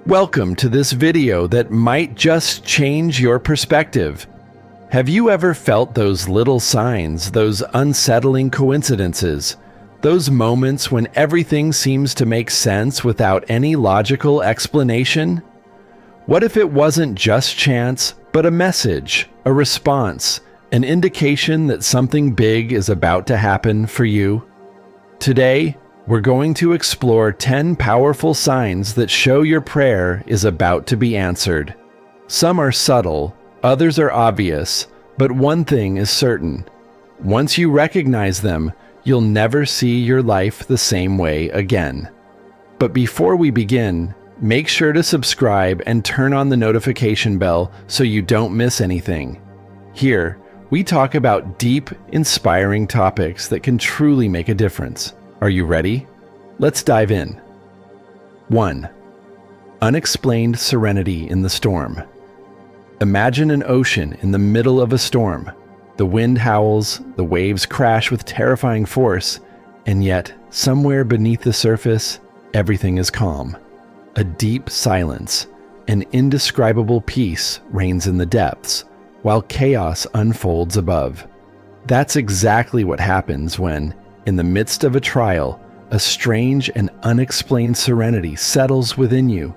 Welcome to this video that might just change your perspective. Have you ever felt those little signs, those unsettling coincidences, those moments when everything seems to make sense without any logical explanation? What if it wasn't just chance, but a message, a response, an indication that something big is about to happen for you? Today, we're going to explore 10 powerful signs that show your prayer is about to be answered. Some are subtle, others are obvious, but one thing is certain. Once you recognize them, you'll never see your life the same way again. But before we begin, make sure to subscribe and turn on the notification bell so you don't miss anything. Here, we talk about deep, inspiring topics that can truly make a difference. Are you ready? Let's dive in. 1. Unexplained serenity in the storm. Imagine an ocean in the middle of a storm. The wind howls, the waves crash with terrifying force, and yet, somewhere beneath the surface, everything is calm. A deep silence, an indescribable peace reigns in the depths, while chaos unfolds above. That's exactly what happens when, in the midst of a trial, a strange and unexplained serenity settles within you.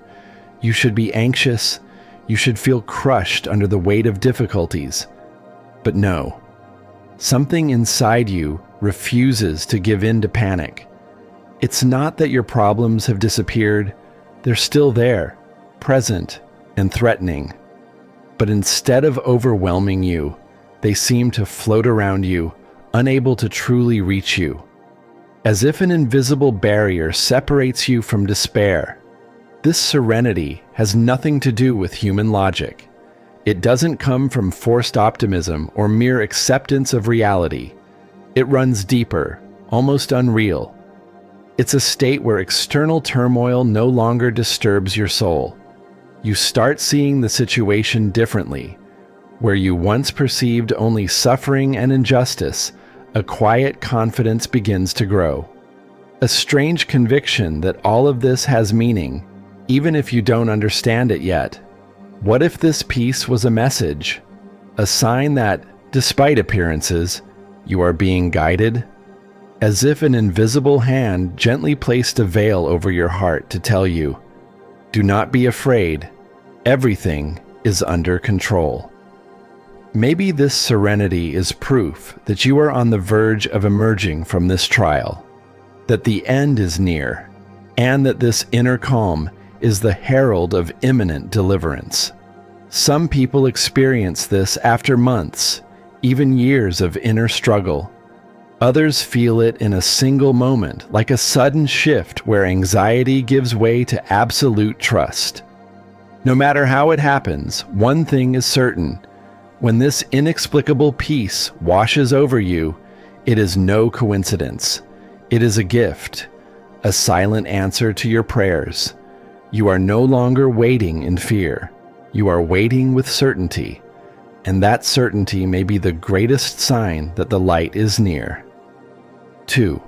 You should be anxious. You should feel crushed under the weight of difficulties. But no, something inside you refuses to give in to panic. It's not that your problems have disappeared. They're still there, present and threatening. But instead of overwhelming you, they seem to float around you, unable to truly reach you. As if an invisible barrier separates you from despair. This serenity has nothing to do with human logic. It doesn't come from forced optimism or mere acceptance of reality. It runs deeper, almost unreal. It's a state where external turmoil no longer disturbs your soul. You start seeing the situation differently. Where you once perceived only suffering and injustice, a quiet confidence begins to grow. A strange conviction that all of this has meaning, even if you don't understand it yet. What if this peace was a message? A sign that, despite appearances, you are being guided? As if an invisible hand gently placed a veil over your heart to tell you, do not be afraid, everything is under control. Maybe this serenity is proof that you are on the verge of emerging from this trial, that the end is near, and that this inner calm is the herald of imminent deliverance. Some people experience this after months, even years of inner struggle. Others feel it in a single moment, like a sudden shift where anxiety gives way to absolute trust. No matter how it happens, one thing is certain. When this inexplicable peace washes over you, it is no coincidence. It is a gift, a silent answer to your prayers. You are no longer waiting in fear. You are waiting with certainty, and that certainty may be the greatest sign that the light is near. 2.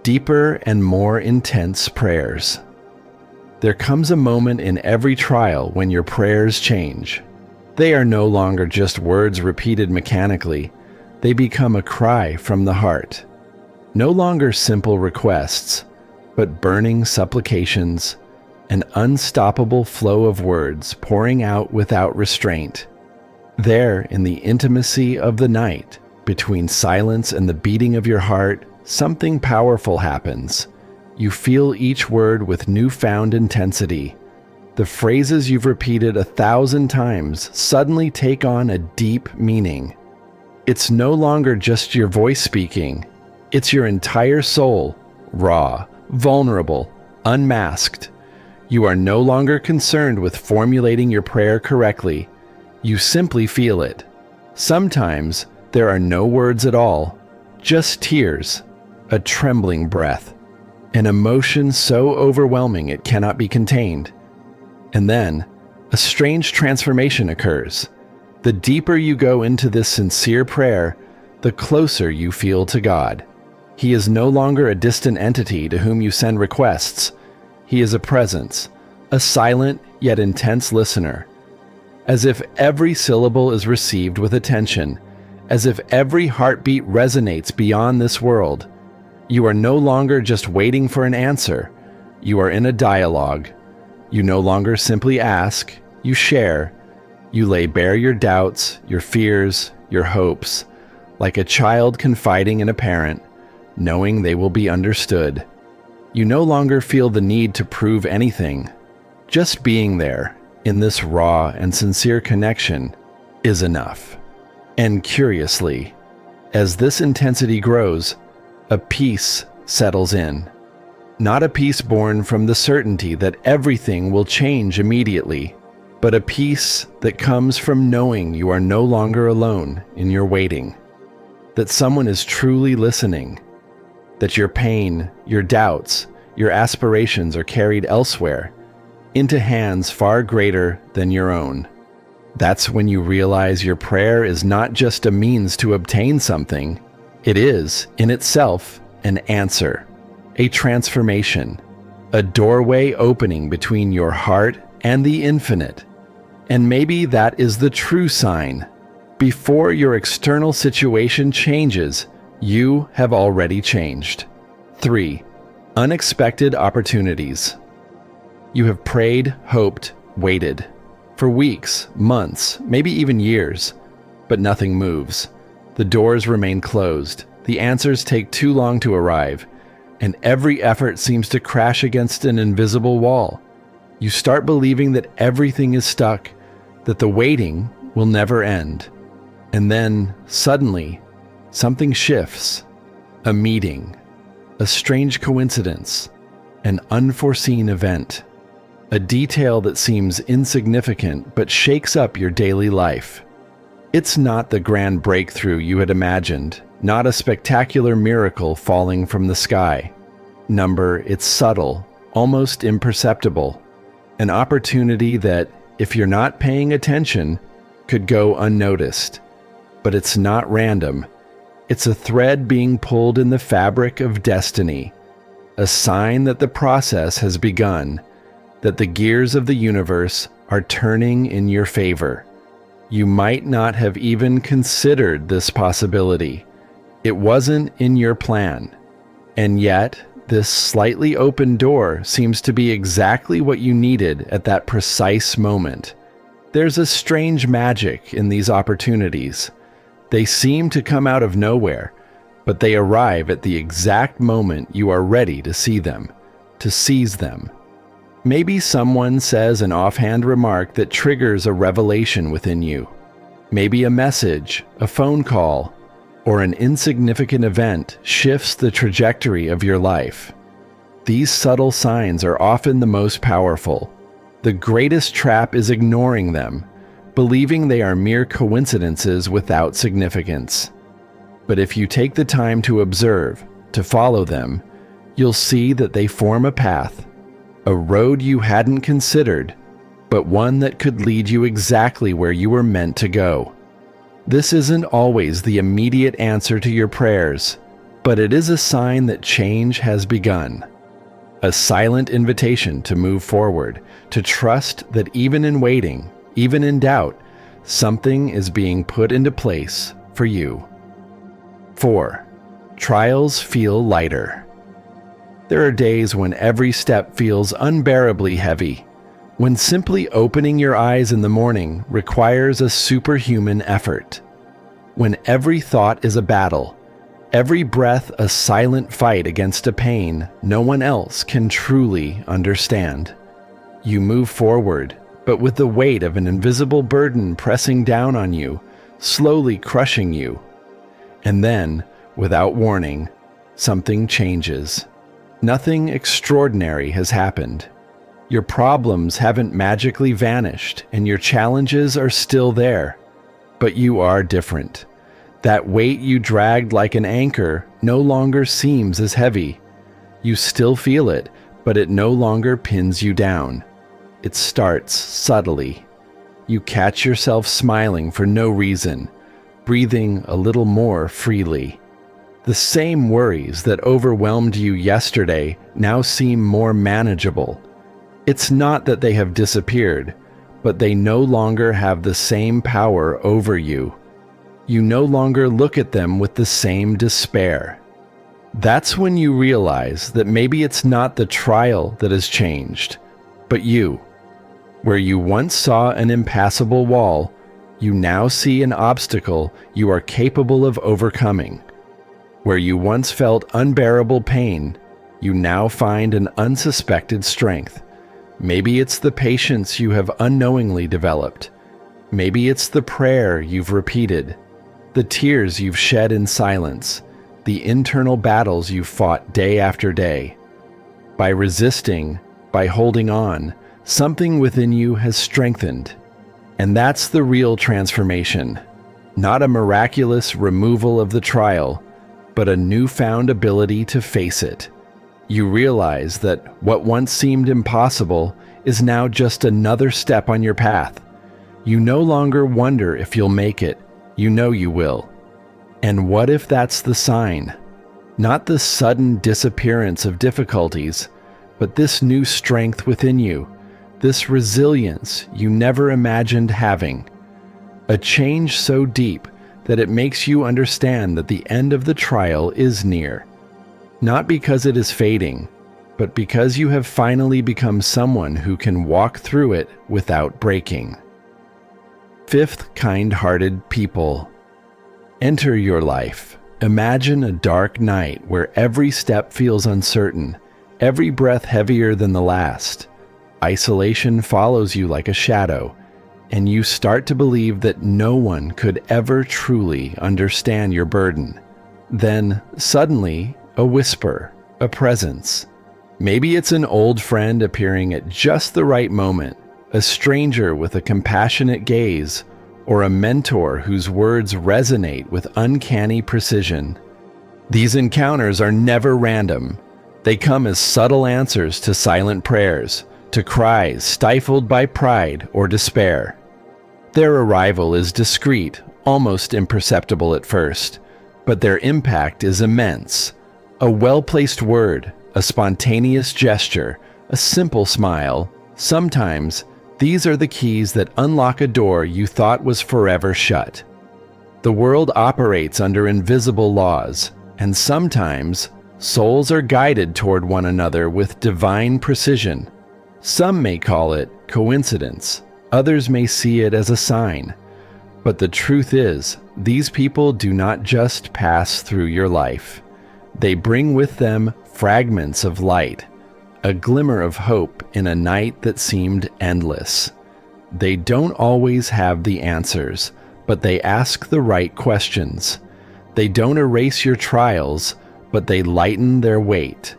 Deeper and more intense prayers. There comes a moment in every trial when your prayers change. They are no longer just words repeated mechanically. They become a cry from the heart. No longer simple requests, but burning supplications, an unstoppable flow of words pouring out without restraint. There, in the intimacy of the night, between silence and the beating of your heart, something powerful happens. You feel each word with newfound intensity. The phrases you've repeated 1,000 times suddenly take on a deep meaning. It's no longer just your voice speaking. It's your entire soul, raw, vulnerable, unmasked. You are no longer concerned with formulating your prayer correctly. You simply feel it. Sometimes there are no words at all, just tears, a trembling breath, an emotion so overwhelming it cannot be contained. And then, a strange transformation occurs. The deeper you go into this sincere prayer, the closer you feel to God. He is no longer a distant entity to whom you send requests. He is a presence, a silent yet intense listener, as if every syllable is received with attention, as if every heartbeat resonates beyond this world. You are no longer just waiting for an answer. You are in a dialogue. You no longer simply ask, you share. You lay bare your doubts, your fears, your hopes, like a child confiding in a parent, knowing they will be understood. You no longer feel the need to prove anything. Just being there, in this raw and sincere connection, is enough. And curiously, as this intensity grows, a peace settles in. Not a peace born from the certainty that everything will change immediately, but a peace that comes from knowing you are no longer alone in your waiting, that someone is truly listening, that your pain, your doubts, your aspirations are carried elsewhere, into hands far greater than your own. That's when you realize your prayer is not just a means to obtain something. It is, in itself, an answer, a transformation, a doorway opening between your heart and the infinite. And maybe that is the true sign. Before your external situation changes, you have already changed. 3. Unexpected opportunities. You have prayed, hoped, waited for weeks, months, maybe even years, but nothing moves. The doors remain closed. The answers take too long to arrive, and every effort seems to crash against an invisible wall. You start believing that everything is stuck, that the waiting will never end. And then, suddenly, something shifts. A meeting, a strange coincidence, an unforeseen event, a detail that seems insignificant but shakes up your daily life. It's not the grand breakthrough you had imagined, not a spectacular miracle falling from the sky. It's subtle, almost imperceptible, an opportunity that, if you're not paying attention, could go unnoticed. But it's not random. It's a thread being pulled in the fabric of destiny, a sign that the process has begun, that the gears of the universe are turning in your favor. You might not have even considered this possibility. It wasn't in your plan. And yet, this slightly open door seems to be exactly what you needed at that precise moment. There's a strange magic in these opportunities. They seem to come out of nowhere, but they arrive at the exact moment you are ready to see them, to seize them. Maybe someone says an offhand remark that triggers a revelation within you. Maybe a message, a phone call, or an insignificant event shifts the trajectory of your life. These subtle signs are often the most powerful. The greatest trap is ignoring them, believing they are mere coincidences without significance. But if you take the time to observe, to follow them, you'll see that they form a path, a road you hadn't considered, but one that could lead you exactly where you were meant to go. This isn't always the immediate answer to your prayers, but it is a sign that change has begun. A silent invitation to move forward, to trust that even in waiting, even in doubt, something is being put into place for you. 4. Trials feel lighter. There are days when every step feels unbearably heavy, when simply opening your eyes in the morning requires a superhuman effort, when every thought is a battle, every breath a silent fight against a pain no one else can truly understand. You move forward, but with the weight of an invisible burden pressing down on you, slowly crushing you. And then, without warning, something changes. Nothing extraordinary has happened. Your problems haven't magically vanished, and your challenges are still there. But you are different. That weight you dragged like an anchor no longer seems as heavy. You still feel it, but it no longer pins you down. It starts subtly. You catch yourself smiling for no reason, breathing a little more freely. The same worries that overwhelmed you yesterday now seem more manageable. It's not that they have disappeared, but they no longer have the same power over you. You no longer look at them with the same despair. That's when you realize that maybe it's not the trial that has changed, but you. Where you once saw an impassable wall, you now see an obstacle you are capable of overcoming. Where you once felt unbearable pain, you now find an unsuspected strength. Maybe it's the patience you have unknowingly developed. Maybe it's the prayer you've repeated, the tears you've shed in silence, the internal battles you've fought day after day. By resisting, by holding on, something within you has strengthened. And that's the real transformation. Not a miraculous removal of the trial, but a newfound ability to face it. You realize that what once seemed impossible is now just another step on your path. You no longer wonder if you'll make it. You know you will. And what if that's the sign? Not the sudden disappearance of difficulties, but this new strength within you, this resilience you never imagined having. A change so deep that it makes you understand that the end of the trial is near. Not because it is fading, but because you have finally become someone who can walk through it without breaking. Fifth, kind-hearted people. Enter your life. Imagine a dark night where every step feels uncertain, every breath heavier than the last. Isolation follows you like a shadow, and you start to believe that no one could ever truly understand your burden. Then, suddenly, a whisper, a presence. Maybe it's an old friend appearing at just the right moment, a stranger with a compassionate gaze, or a mentor whose words resonate with uncanny precision. These encounters are never random. They come as subtle answers to silent prayers, to cries stifled by pride or despair. Their arrival is discreet, almost imperceptible at first, but their impact is immense. A well-placed word, a spontaneous gesture, a simple smile. Sometimes, these are the keys that unlock a door you thought was forever shut. The world operates under invisible laws, and sometimes, souls are guided toward one another with divine precision. Some may call it coincidence, others may see it as a sign. But the truth is, these people do not just pass through your life. They bring with them fragments of light, a glimmer of hope in a night that seemed endless. They don't always have the answers, but they ask the right questions. They don't erase your trials, but they lighten their weight.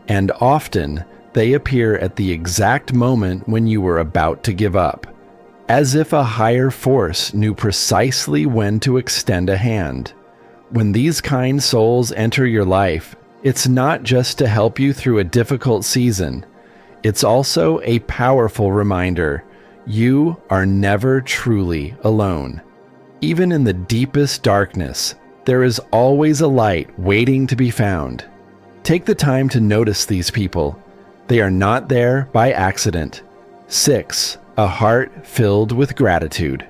And often, they appear at the exact moment when you were about to give up, as if a higher force knew precisely when to extend a hand. When these kind souls enter your life, it's not just to help you through a difficult season. It's also a powerful reminder you are never truly alone. Even in the deepest darkness, there is always a light waiting to be found. Take the time to notice these people. They are not there by accident. 6. A heart filled with gratitude.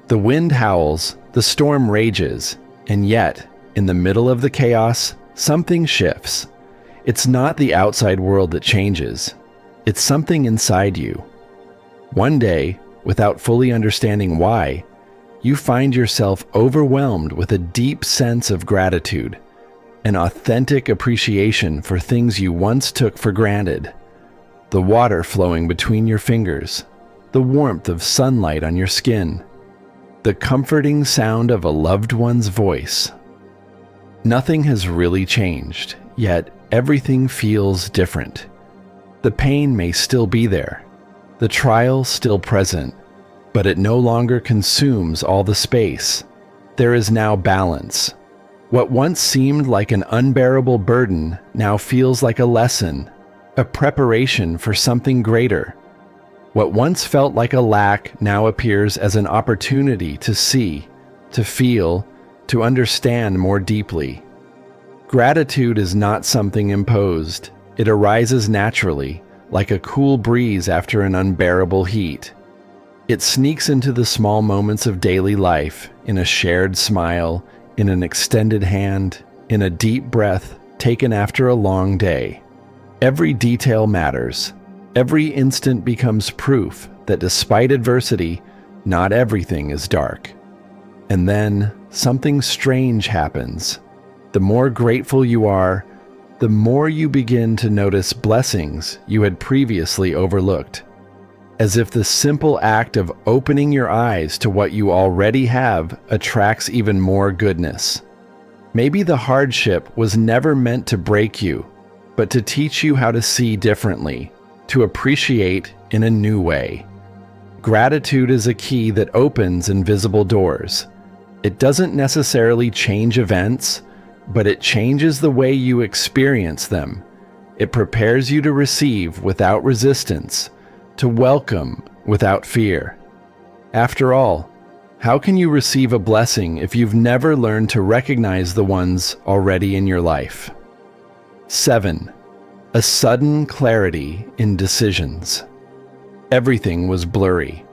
The wind howls, the storm rages, and yet, in the middle of the chaos, something shifts. It's not the outside world that changes. It's something inside you. One day, without fully understanding why, you find yourself overwhelmed with a deep sense of gratitude, an authentic appreciation for things you once took for granted. The water flowing between your fingers, the warmth of sunlight on your skin, the comforting sound of a loved one's voice. Nothing has really changed, yet everything feels different. The pain may still be there, the trial still present, but it no longer consumes all the space. There is now balance. What once seemed like an unbearable burden now feels like a lesson, a preparation for something greater. What once felt like a lack now appears as an opportunity to see, to feel, to understand more deeply. Gratitude is not something imposed. It arises naturally, like a cool breeze after an unbearable heat. It sneaks into the small moments of daily life, in a shared smile, in an extended hand, in a deep breath taken after a long day. Every detail matters. Every instant becomes proof that despite adversity, not everything is dark. And then something strange happens. The more grateful you are, the more you begin to notice blessings you had previously overlooked. As if the simple act of opening your eyes to what you already have attracts even more goodness. Maybe the hardship was never meant to break you, but to teach you how to see differently, to appreciate in a new way. Gratitude is a key that opens invisible doors. It doesn't necessarily change events, but it changes the way you experience them. It prepares you to receive without resistance, to welcome without fear. After all, how can you receive a blessing if you've never learned to recognize the ones already in your life? 7. A sudden clarity in decisions. Everything was blurry.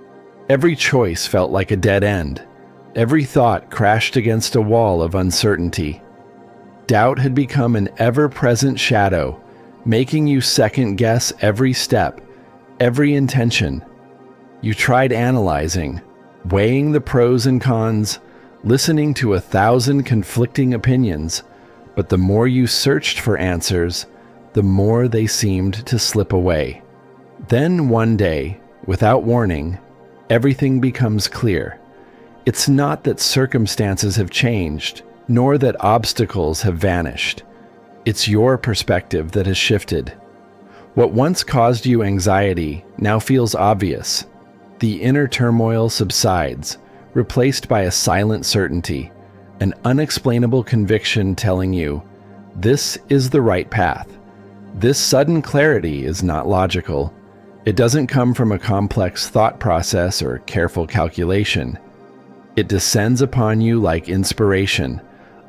Every choice felt like a dead end. Every thought crashed against a wall of uncertainty. Doubt had become an ever-present shadow, making you second-guess every step, every intention. You tried analyzing, weighing the pros and cons, listening to 1,000 conflicting opinions, but the more you searched for answers, the more they seemed to slip away. Then one day, without warning, everything becomes clear. It's not that circumstances have changed, nor that obstacles have vanished. It's your perspective that has shifted. What once caused you anxiety now feels obvious. The inner turmoil subsides, replaced by a silent certainty, an unexplainable conviction telling you, this is the right path. This sudden clarity is not logical. It doesn't come from a complex thought process or careful calculation. It descends upon you like inspiration,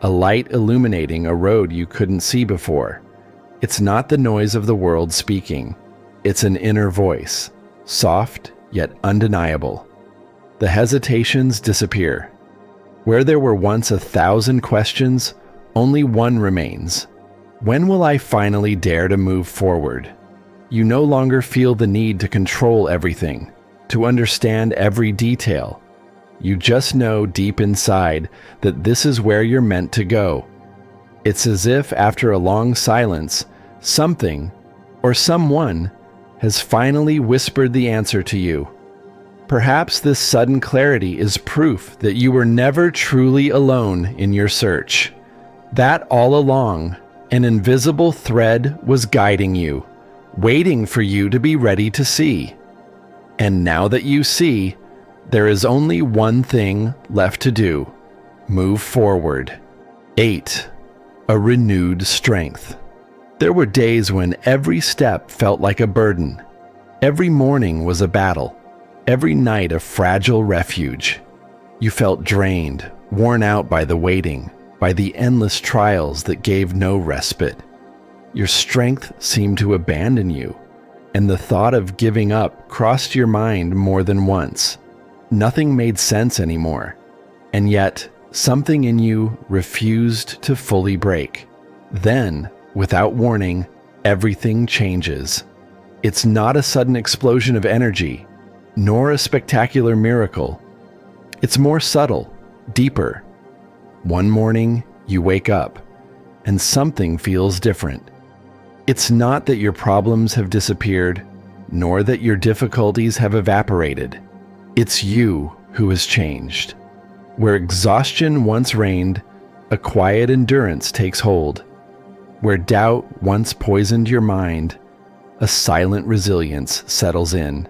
a light illuminating a road you couldn't see before. It's not the noise of the world speaking. It's an inner voice, soft yet undeniable. The hesitations disappear. Where there were once 1,000 questions, only one remains. When will I finally dare to move forward? You no longer feel the need to control everything, to understand every detail. You just know deep inside that this is where you're meant to go. It's as if after a long silence, something or someone has finally whispered the answer to you. Perhaps this sudden clarity is proof that you were never truly alone in your search. That all along, an invisible thread was guiding you, waiting for you to be ready to see. And now that you see, there is only one thing left to do: move forward. 8. A renewed strength. There were days when every step felt like a burden. Every morning was a battle. Every night a fragile refuge. You felt drained, worn out by the waiting, by the endless trials that gave no respite. Your strength seemed to abandon you, and the thought of giving up crossed your mind more than once. Nothing made sense anymore, and yet something in you refused to fully break. Then, without warning, everything changes. It's not a sudden explosion of energy, nor a spectacular miracle. It's more subtle, deeper. One morning, you wake up, and something feels different. It's not that your problems have disappeared, nor that your difficulties have evaporated. It's you who has changed. Where exhaustion once reigned, a quiet endurance takes hold. Where doubt once poisoned your mind, a silent resilience settles in.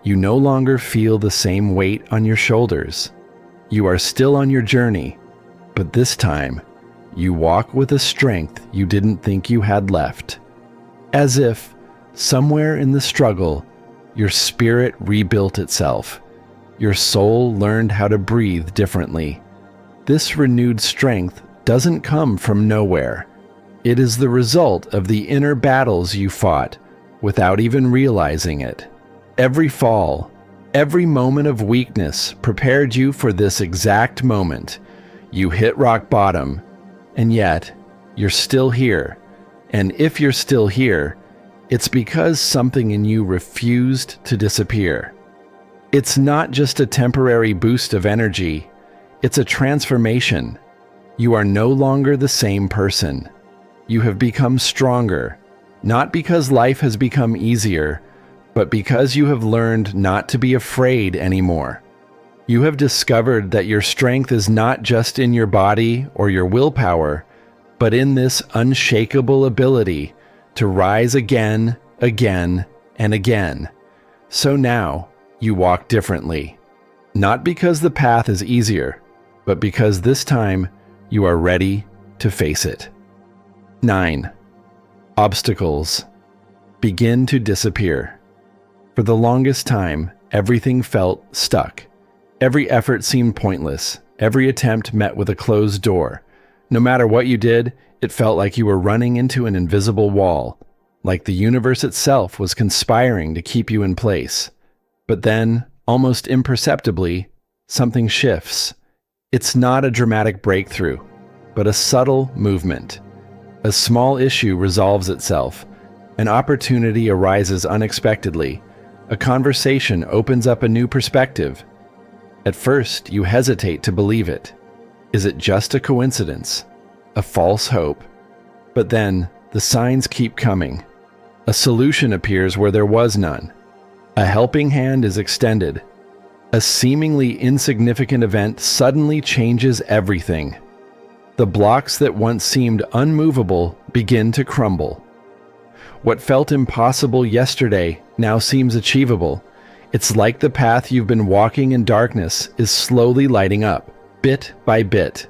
You no longer feel the same weight on your shoulders. You are still on your journey, but this time, you walk with a strength you didn't think you had left. As if, somewhere in the struggle, your spirit rebuilt itself. Your soul learned how to breathe differently. This renewed strength doesn't come from nowhere. It is the result of the inner battles you fought, without even realizing it. Every fall, every moment of weakness prepared you for this exact moment. You hit rock bottom, and yet you're still here. And if you're still here, it's because something in you refused to disappear. It's not just a temporary boost of energy, it's a transformation. You are no longer the same person. You have become stronger, not because life has become easier, but because you have learned not to be afraid anymore. You have discovered that your strength is not just in your body or your willpower, but in this unshakable ability to rise again, again, and again. So now, you walk differently. Not because the path is easier, but because this time you are ready to face it. 9. Obstacles begin to disappear. For the longest time, everything felt stuck. Every effort seemed pointless. Every attempt met with a closed door. No matter what you did, it felt like you were running into an invisible wall, like the universe itself was conspiring to keep you in place. But then, almost imperceptibly, something shifts. It's not a dramatic breakthrough, but a subtle movement. A small issue resolves itself. An opportunity arises unexpectedly. A conversation opens up a new perspective. At first, you hesitate to believe it. Is it just a coincidence? A false hope? But then, the signs keep coming. A solution appears where there was none. A helping hand is extended. A seemingly insignificant event suddenly changes everything. The blocks that once seemed unmovable begin to crumble. What felt impossible yesterday now seems achievable. It's like the path you've been walking in darkness is slowly lighting up, bit by bit.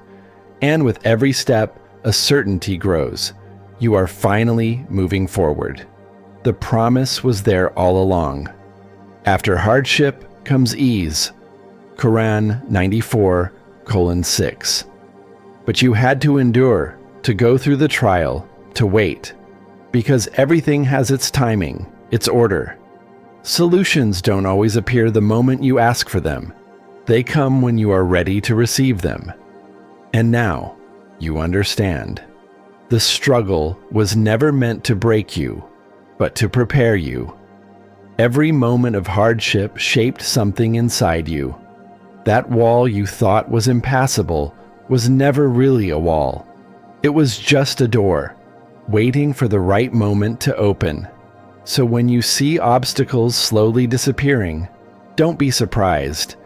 And with every step, a certainty grows. You are finally moving forward. The promise was there all along. After hardship comes ease. Quran 94:6. But you had to endure, to go through the trial, to wait. Because everything has its timing, its order. Solutions don't always appear the moment you ask for them. They come when you are ready to receive them. And now, you understand. The struggle was never meant to break you, but to prepare you. Every moment of hardship shaped something inside you. That wall you thought was impassable was never really a wall. It was just a door, waiting for the right moment to open. So when you see obstacles slowly disappearing, don't be surprised.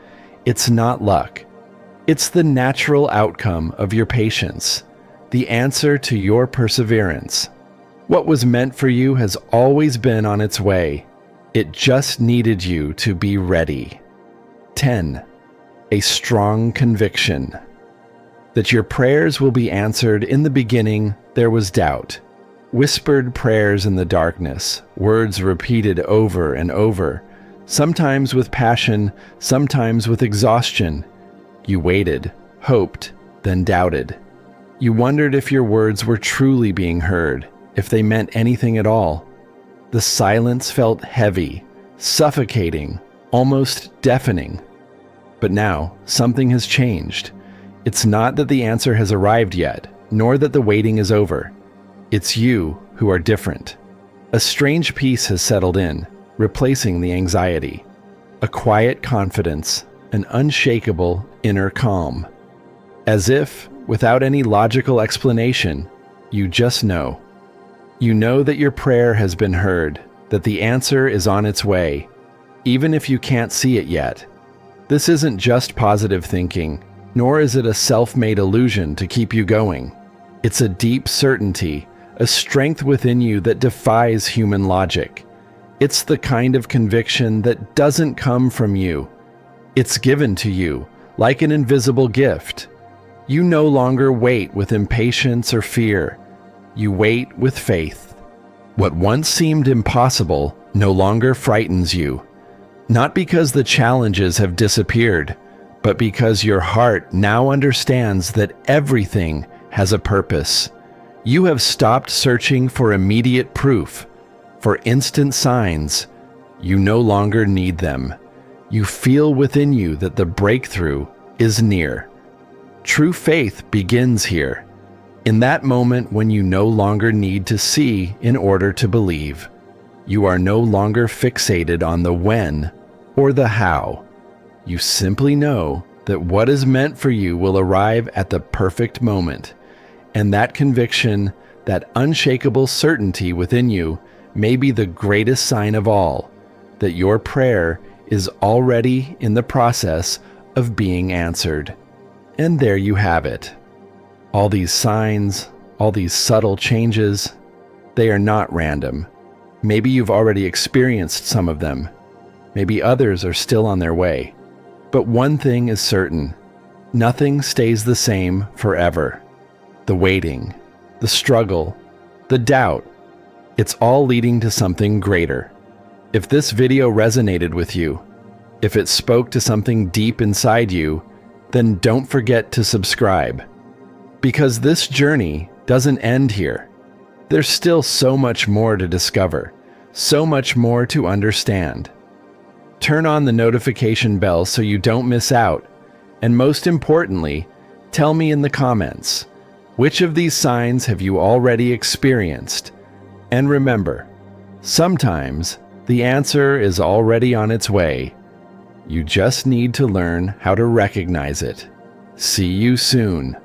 It's not luck. It's the natural outcome of your patience, the answer to your perseverance. What was meant for you has always been on its way. It just needed you to be ready. 10. A strong conviction. That your prayers will be answered. In the beginning, there was doubt. Whispered prayers in the darkness, words repeated over and over, sometimes with passion, sometimes with exhaustion. You waited, hoped, then doubted. You wondered if your words were truly being heard, if they meant anything at all. The silence felt heavy, suffocating, almost deafening. But now, something has changed. It's not that the answer has arrived yet, nor that the waiting is over. It's you who are different. A strange peace has settled in, replacing the anxiety. A quiet confidence, an unshakable inner calm. As if, without any logical explanation, you just know. You know that your prayer has been heard, that the answer is on its way, even if you can't see it yet. This isn't just positive thinking, nor is it a self-made illusion to keep you going. It's a deep certainty, a strength within you that defies human logic. It's the kind of conviction that doesn't come from you. It's given to you, like an invisible gift. You no longer wait with impatience or fear. You wait with faith. What once seemed impossible no longer frightens you. Not because the challenges have disappeared, but because your heart now understands that everything has a purpose. You have stopped searching for immediate proof, for instant signs, you no longer need them. You feel within you that the breakthrough is near. True faith begins here, in that moment when you no longer need to see in order to believe. You are no longer fixated on the when or the how. You simply know that what is meant for you will arrive at the perfect moment, and that conviction, that unshakable certainty within you, may be the greatest sign of all, that your prayer is already in the process of being answered. And there you have it. All these signs, all these subtle changes, they are not random. Maybe you've already experienced some of them. Maybe others are still on their way. But one thing is certain: nothing stays the same forever. The waiting, the struggle, the doubt, it's all leading to something greater. If this video resonated with you, if it spoke to something deep inside you, then don't forget to subscribe. Because this journey doesn't end here. There's still so much more to discover, so much more to understand. Turn on the notification bell so you don't miss out. And most importantly, tell me in the comments, which of these signs have you already experienced? And remember, sometimes the answer is already on its way. You just need to learn how to recognize it. See you soon.